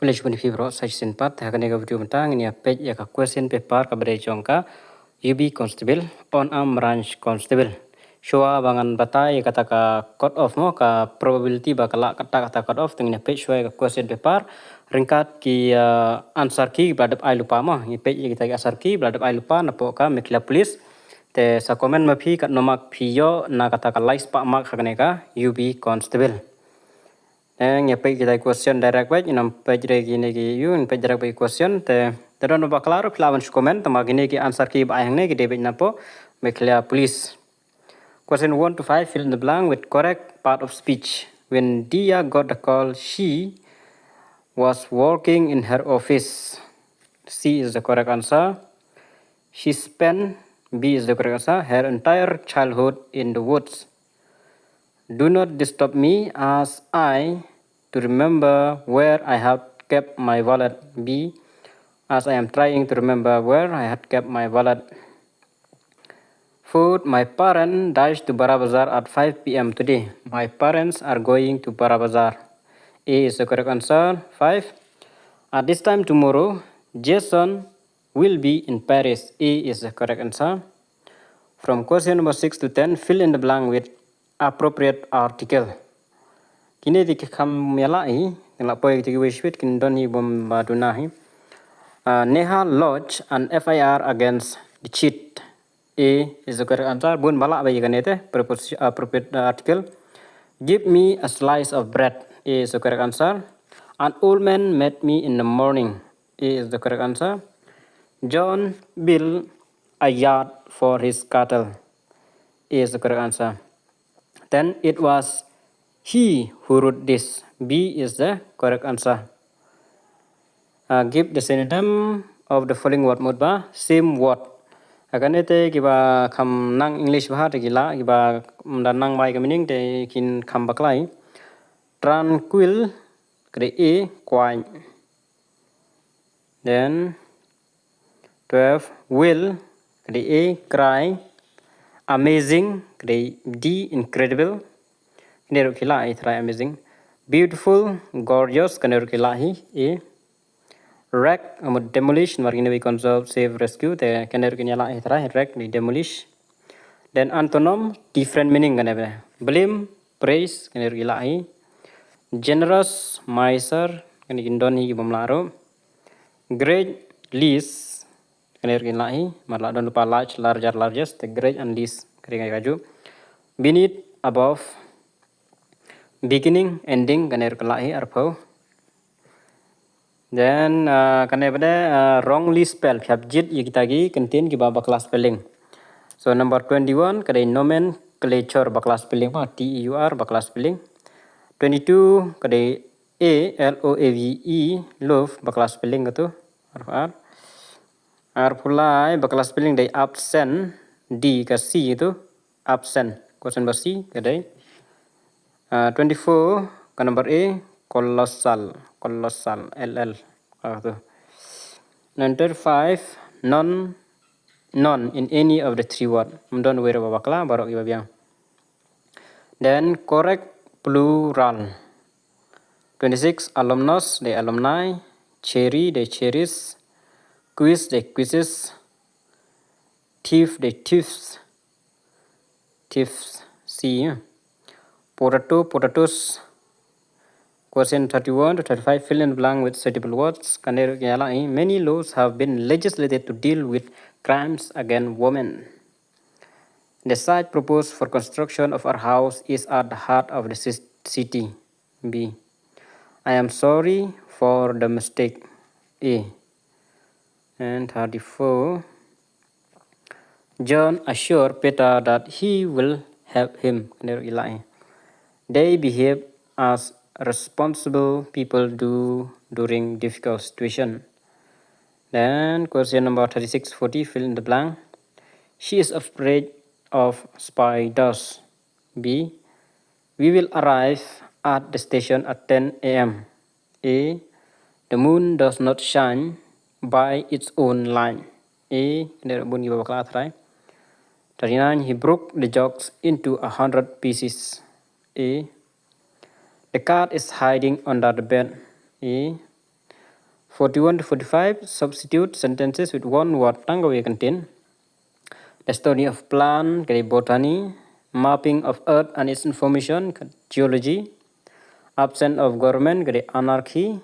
khublei shibun fibro section part hakane ga video mentang ini page ya ka question paper ka bere jongka UB constable on am branch constable showa bangan batai kata ka cut off mo ka probability bakala kata cut off tengene page showa ka question paper ringkat ki answer ki bladap ai lupa mo ni page kita ki answer ki bladap ai lupa napo ka Meghalaya police te sa comment ma phi kat nomak phi yo na kata ka likes pa mark hakane ka UB constable yang page kita question direct page nam page re gini ki yun page direct page question te no baklaro klawan comment tama gini ki answer ki ba yang ne ki debit napo Meghalaya police. Question 1 to 5 fill in the blank with correct part of speech. When Dia got the call, she was working in her office. C is the correct answer. She spent, B is the correct answer, her entire childhood in the woods. Do not disturb me as I to remember where I have kept my wallet. B, as I am trying to remember where I had kept my wallet. Food, my parents dashed to Bara Bazaar at 5 p.m. today. My parents are going to Bara Bazaar. A is the correct answer. 5. At this time tomorrow, Jason will be in Paris. A is the correct answer. From question number 6 to 10, fill in the blank with appropriate article. Kini di kam yalai tengah poin kita wishwit kin doni bom badunahi. Neha lodge an FIR against the cheat. A is the correct answer. Bun balak bayi kan itu appropriate article. Give me a slice of bread. A is the correct answer. An old man met me in the morning. A is the correct answer. John built a yard for his cattle. A is the correct answer. Then it was he who wrote this. B is the correct answer. Give the synonym of the following word mudba same word. Akan itu kita kam nang English bahasa gila kita dan nang baik meaning te kin kam baklai. Tranquil kede A quiet. Then 12 will kede A cry. Amazing kede D incredible. Kene rukila I try amazing. Beautiful gorgeous kene rukila hi A. Wreck demolish margin we conserve save rescue te kene rukina la I try wreck ni demolish. Then antonym different meaning kene blame praise kene rukila I. Generous miser kene indon hi bomlaro. Great least kene rukila I marla don lupa large larger largest te great and least kene kaju. Beneath above beginning ending kene rukila I arpo. Then kene pada wrongly spelled subject kita gi contain ki baba class spelling. So number 21 kene nomenclature bakla spelling ma TEUR bakla spelling. 22 kene ALOVE love bakla spelling itu R pulai bakla spelling dari absent D ke C itu absent. Question number C kene 24 ke number A colossal LL itu. Number 5 none in any of the three word. Don't worry about bakla baru kita biang. Then correct plural. 26 alumnus the alumni, cherry the cherries, quiz the quizzes, thief the thieves C. Potato potatoes. Question 31 to 35 fill in the blank with suitable words. Many laws have been legislated to deal with crimes against women. The site proposed for construction of our house is at the heart of the city. B. I am sorry for the mistake. A. And 34. John assured Peter that he will help him. They behave as responsible people do during difficult situation. Then question number 36-40 fill in the blank. She is afraid of spiders. B. We will arrive at the station at 10 a.m. A. The moon does not shine by its own light. A. 39. He broke the jokes into 100 pieces. A. The cat is hiding under the bed. A. 41 to 45, substitute sentences with one word tangga we contain. The study of plant, botany, mapping of earth and its information, geology, absence of government, anarchy,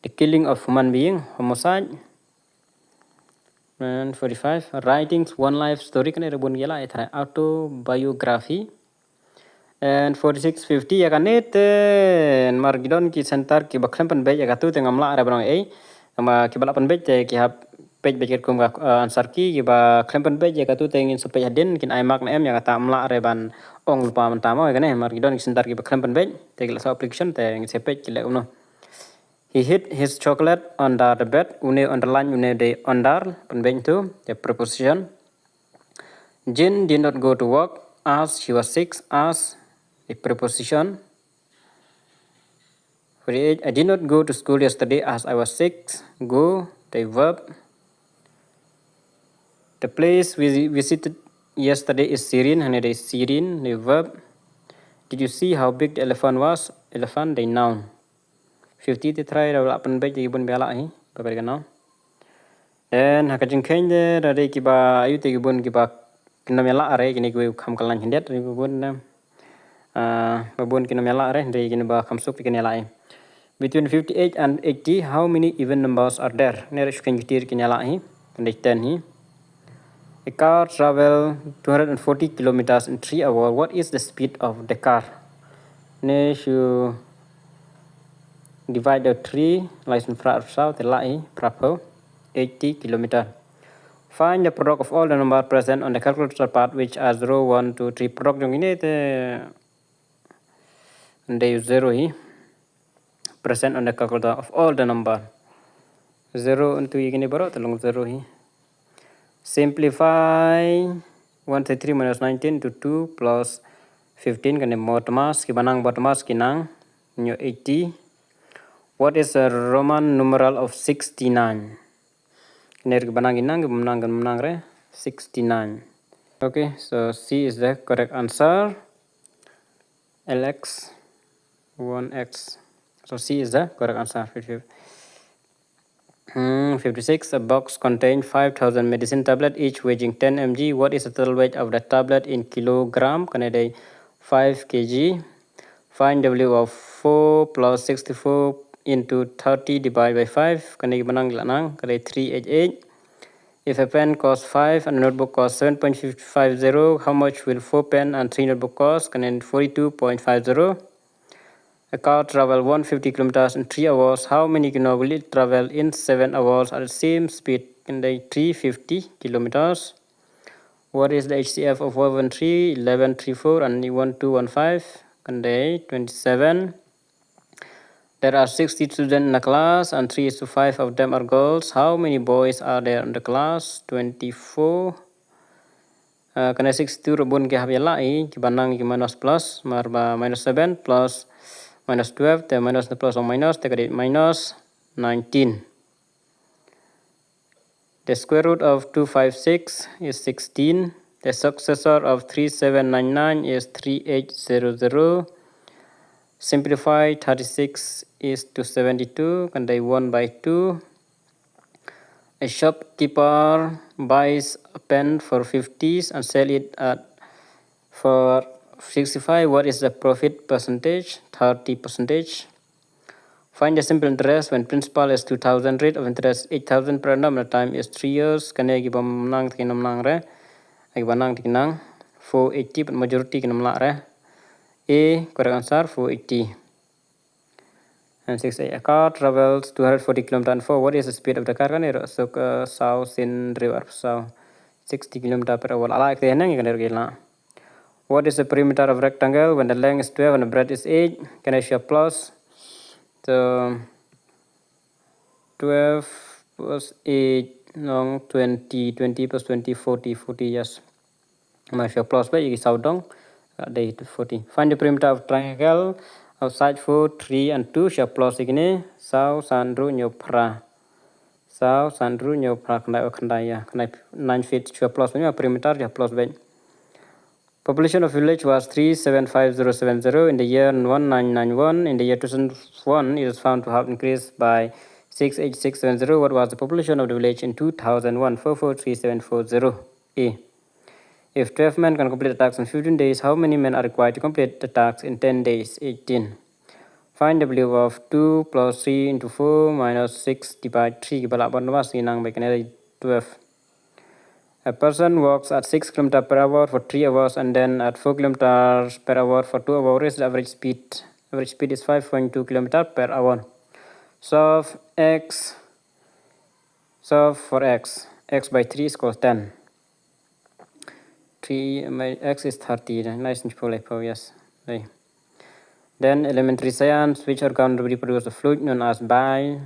the killing of human being, homicide. And 45, writings, one life story, autobiography. And 46, 50, yakanet margidon ki sentar ki baklam pen bej yakatu tengam la ara banong ama ki balap pen bej ki hab page bej kum ansar ki ba klem pen bej yakatu tengin supaya den kin ai mak na em yakata amla ara ban ong lupa mentamo yakane margidon ki sentar ki baklam pen bej tegla sa application te ngin sepej ki le uno. He hid his chocolate under the bed. Une underline une de under pen bej tu the preposition. Jin did not go to work as she was sick as a preposition. 48. I did not go to school yesterday as I was sick. Go, the verb. The place we visited yesterday is Syrian, and it is Syrian, the verb. Did you see how big the elephant was? Elephant, the noun. 50. The try to open bed, the bun bela hi, babarigan noun. Then hakajin kende, the day kiba, you take bun kiba, kinamela are, kini gue come kalan hindet, bun. Babun kinamela are, they kinaba come soup kinelai. Between 58 and 80, how many even numbers are there? Nerish can you tear kinelai, and they 10 hi. A car travel 240 kilometers in 3 hours. What is the speed of the car? Next, you divide the 3, license front south, the line, proper 80 kilometers. Find the product of all the numbers present on the calculator part, which are 0, 1, 2, 3. Product yung ini they 0 hi. Present on the calculator of all the number. 0 into ini baru telung 0 hi. Simplify 133 minus 19 to 2 plus 15 kena botmas kibanang botmas kinang nyo 80. What is the Roman numeral of 69? Kena kibanang kinang re 69. Okay, so C is the correct answer. LX 1X. So C is the correct answer. 56. A box contains 5,000 medicine tablets, each weighing 10 mg. What is the total weight of the tablet in kilogram? Canada 5 kg. Find W of 4 plus 64 into 30 divided by 5. Canada 388. If a pen costs 5 and a notebook costs 7.50, how much will 4 pen and 3 notebook cost? Canada 42.50. A car travels 150 kilometers in 3 hours. How many kilometers will it travel in 7 hours at the same speed? In the 350 kilometers. What is the HCF of 113, 1134, and 1215? And the 27. There are 60 students in the class, and 3:5 of them are girls. How many boys are there in the class? 24. Kena 62 rebun ke habela kibanang ki minus plus marba minus 7 plus minus 12, the minus the plus or minus, the minus 19. The square root of 256 is 16. The successor of 3799 is 3800. Simplify 36 is to 72, and they 1 by 2. A shopkeeper buys a pen for 50s and sell it at for 65. What is the profit percentage? 30%. Find the simple interest when principal is 2,000, rate of interest 8,000 per annum, the time is 3 years. Kena gibam nang tikinam nang re, gibanang tikinang 480, but majority kinam la re. A correct answer 480. And 6A, a car travels 240 kilometers for. What is the speed of the car? Kan so south in river so 60 kilometers per hour. Ala ke nang kan gila. What is the perimeter of rectangle when the length is 12 and the breadth is 8? Can I show plus? So 12 plus 8 long 20, 20 plus 20, 40, 40 yes. I show plus by you saw dong. Day 40. Find the perimeter of triangle outside 4, 3 and 2. Show plus again. So sandru nyopra. So sandru nyopra kandaya. 9 feet show plus when you perimeter show plus by. Population of village was 375070 in the year 1991. In the year 2001, it was found to have increased by 68670. What was the population of the village in 2001? 443740. A. If 12 men can complete the task in 15 days, how many men are required to complete the task in 10 days? 18. Find W of 2 plus 3 into 4 minus 6 divide 3. Balak bandwas inang baik 12. A person walks at 6 km per hour for 3 hours and then at 4 km per hour for 2 hours. The average speed is 5.2 km per hour. Solve for x. X by 3 is equals 10. 3 by x is 30. Nice and simple, yes. Okay. Then elementary science, which organ reproduces the fluid known as bile?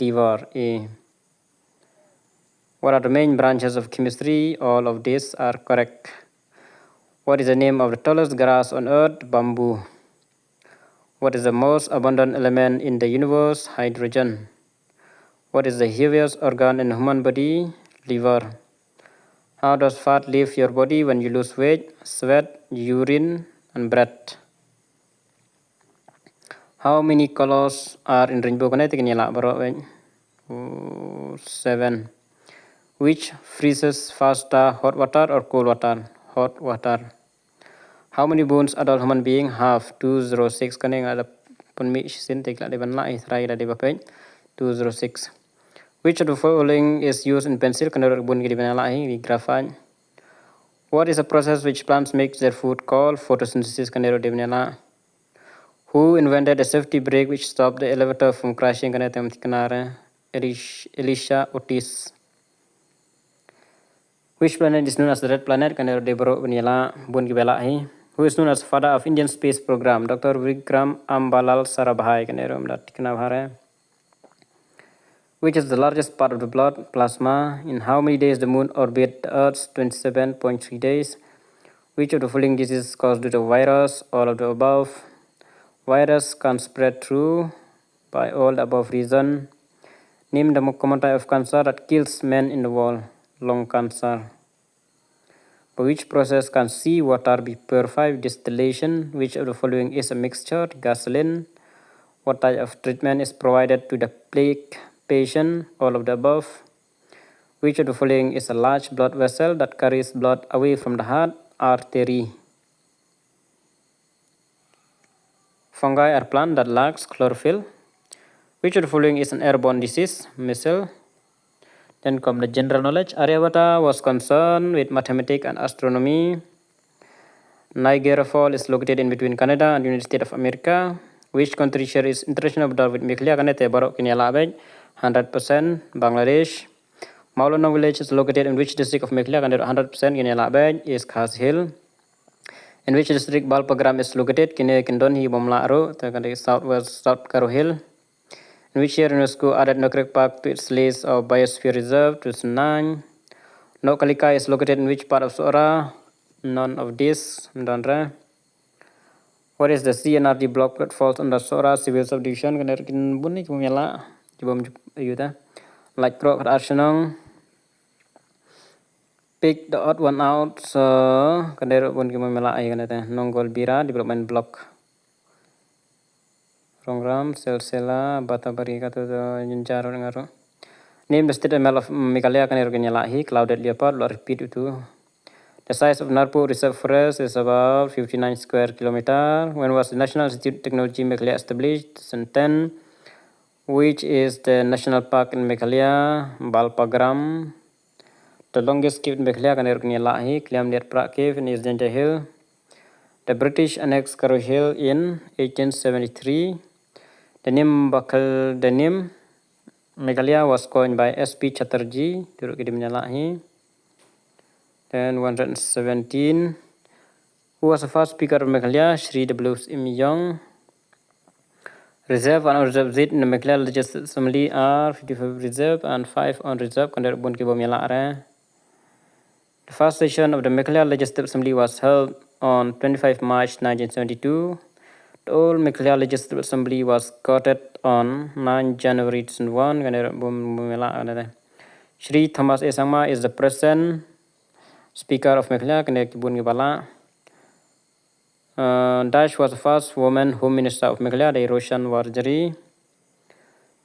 Liver. A. What are the main branches of chemistry? All of these are correct. What is the name of the tallest grass on earth? Bamboo. What is the most abundant element in the universe? Hydrogen. What is the heaviest organ in the human body? Liver. How does fat leave your body when you lose weight? Sweat, urine, and breath. How many colors are in rainbow? 7. Which freezes faster, hot water or cold water? Hot water. How many bones adult human being have? 206. Kaning ada punmi sin take la deban la try la deba pen 206. Which of the following is used in pencil? Kanor bun gidi bana la hi graphite. What is a process which plants make their food called? Photosynthesis. Kanero debana la. Who invented a safety brake which stopped the elevator from crashing? Elisha Otis. Which planet is known as the red planet? Who is known as father of Indian space program? Dr. Vikram Ambalal Sarabhai. Which is the largest part of the blood? Plasma. In how many days the moon orbits the Earth? 27.3 days. Which of the following diseases caused due to virus? All of the above. Virus can spread through by all the above reason. Name the most common type of cancer that kills men in the world. Lung cancer. By which process can seawater be purified? Distillation. Which of the following is a mixture? Gasoline. What type of treatment is provided to the plague patient? All of the above. Which of the following is a large blood vessel that carries blood away from the heart? Artery. Fungi are plant that lacks chlorophyll. Which of the following is an airborne disease? Measles. Then come the general knowledge. Aryabhata was concerned with mathematics and astronomy. Niagara Falls is located in between Canada and United States of America. Which country shares international border with Meghalaya? 100%. Bangladesh. Maulana village is located in which district of Meghalaya? 100%. Is Khas Hill. In which district Balpagram is located? Kindonhi Bomlaro, southwest South Karo Hill. In which year UNESCO added Nokrek Park to its list of Biosphere Reserve? 2009. Nokalika is located in which part of Sora? None of this. What is the CNRD block that falls under Sora Civil Subdivision? Like Krok Arsenal. Pick the odd one out. So, Nongol Bira Development Block. Rongram, Selsela, Batabari, Ninjaro Ngaro. Name the state of Meghalaya. Clouded leopard. Repeat it too. The size of Narpo Reserve Forest is about 59 square kilometers. When was the National Institute of Technology Meghalaya established? 2010. Which is the national park in Meghalaya? Balpagram. The longest cave in Meghalaya, Kliam Net Prak Cave in East Danger Hill. The British annexed Karo Hill in 1873. The name Meghalaya was coined by S.P. Chatterjee. Then 117. Who was the first speaker of Meghalaya? Shri W. M. Young. Reserve and unreserved seat in the Meghalaya Legislative Assembly are 55 reserve and 5 unreserved. The first session of the Meghalaya Legislative Assembly was held on 25 March 1972. The old Meghalaya Legislative Assembly was quoted on 9 January 2001. Shri Thomas A. Sangma is the present Speaker of Meghalaya. Dash was the first woman Home Minister of Meghalaya, Roshan Warjari.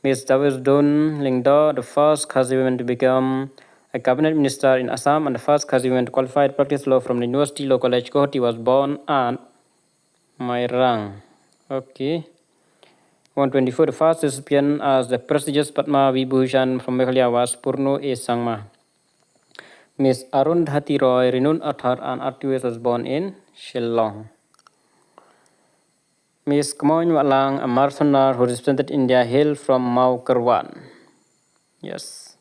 Miss Dawes Dun Lingdo, the first Khazi woman to become a cabinet minister in Assam and the first Khazi woman to qualify to practice law from the University Law College Guwahati was born at Mairang. Okay. 124, the first recipient as the prestigious Padma Vibhushan from Meghalaya was Purno A. Sangma. Miss Arundhati Roy, renowned author and activist, was born in Shillong. Miss Kamoy Walang, a marathoner who represented India, hail from Mau Kerwan. Yes.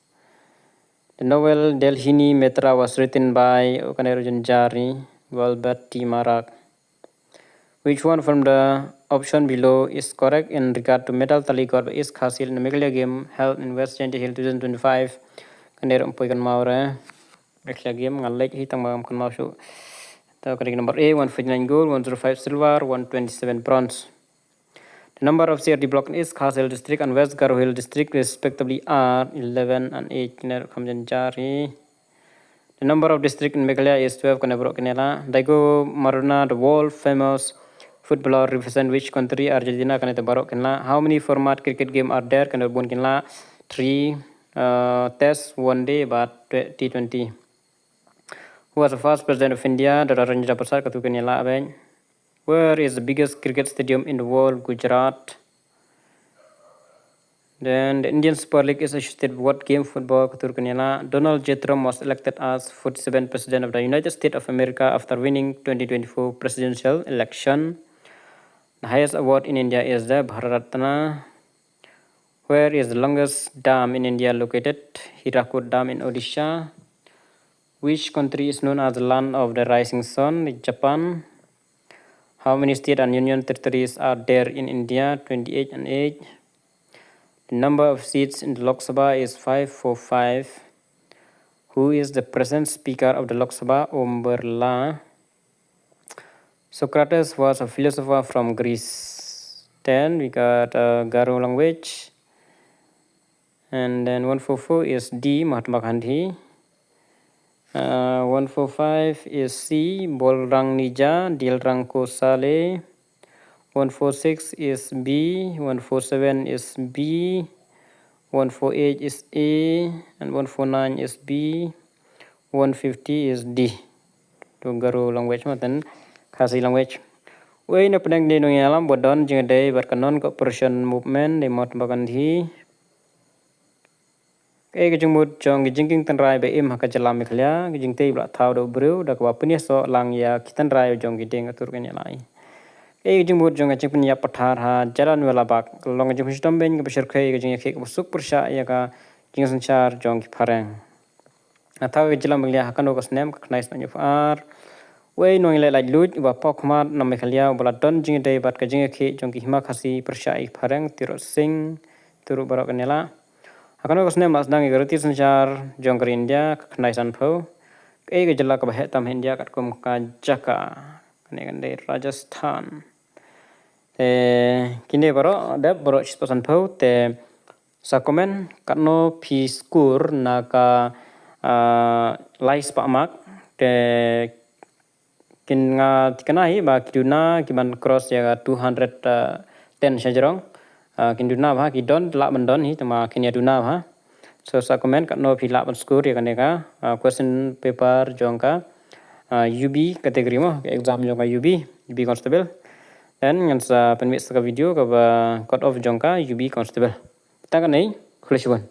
The novel Delhini Metra was written by Okanerujan Jari, Walbert T. Marak. Which one from the option below is correct in regard to medal tally got by East Khasil in the Meghalaya game held in West Giant Hill 2025? Kanero Umpoikan Maura. Meghalaya game ngalek hitang magam kan mau show. Number A, 149 gold, 105 silver, 127 bronze. The number of CRD block in East Khasil district and West Garo Hill district respectively are 11 and 8. The number of district in Meghalaya is 12. Daigo Maruna, the world famous footballer, represent which country? Argentina. How many format cricket game are there? 3 tests, 1 day, but T20. Who was the first president of India? Dr. Ranjit Prasad Katukanila Abeng. Where is the biggest cricket stadium in the world? Gujarat. Then the Indian Super League is associated with what game? Football. Katurkanila. Donald J. Trump was elected as 47th president of the United States of America after winning 2024 presidential election. The highest award in India is the Bharat Ratna. Where is the longest dam in India located? Hirakud Dam in Odisha. Which country is known as the land of the rising sun? Japan. How many states and union territories are there in India? 28 and 8. The number of seats in the Lok Sabha is 545. Who is the present speaker of the Lok Sabha? Om Birla. Socrates was a philosopher from Greece. Then we got Garo language. And then 144 is D, Mahatma Gandhi. 145 is C, Bolrang Nija, Dilrang Kosale. 146 is B, 147 is B, 148 is A, and 149 is B, 150 is D. To Garo language matan Khasi language. Way na penang di nung alam bodon jeng day berkanon cooperation movement di Mahatma Gandhi. Cái mút trong cái jingking tan rai be im haka jalam Meghalaya cái jing tei bla thau do bru da kwa punya so lang ya kitan rai jong gideng atur kan yalai cái jing mút jong cái punya pathar ha jalan wala bak long jing histom ben ke besar khai cái jing khek busuk persya ya ka jing sanchar jong ki pharang athau cái jalam Meghalaya haka no ka snem ka knais na far we no ile lai lut wa pokmat na Meghalaya bla don jing dei bat ka jing khek jong ki hima khasi persya I pharang tiro sing turu barok kan yala akan aku senang mas dangi gerti senjar jong ke India kenaisan pau ke jela ke bahet tam India kat kum ka Jaka kan dari Rajasthan kini baro ada baro ispasan pau te sakomen katno PHI skur naka lais pamak te kin nga tikanai ba kiduna kiman cross ya 210 sajarong kinduna bha ki don la bandon hi tama kinya duna bha so sa comment kat no phi la ban score ya kaneka question paper jongka UB category mo exam jongka UB constable dan ngan sa penmit sa video ka ba cut off jongka UB constable ta kan nei khule shibun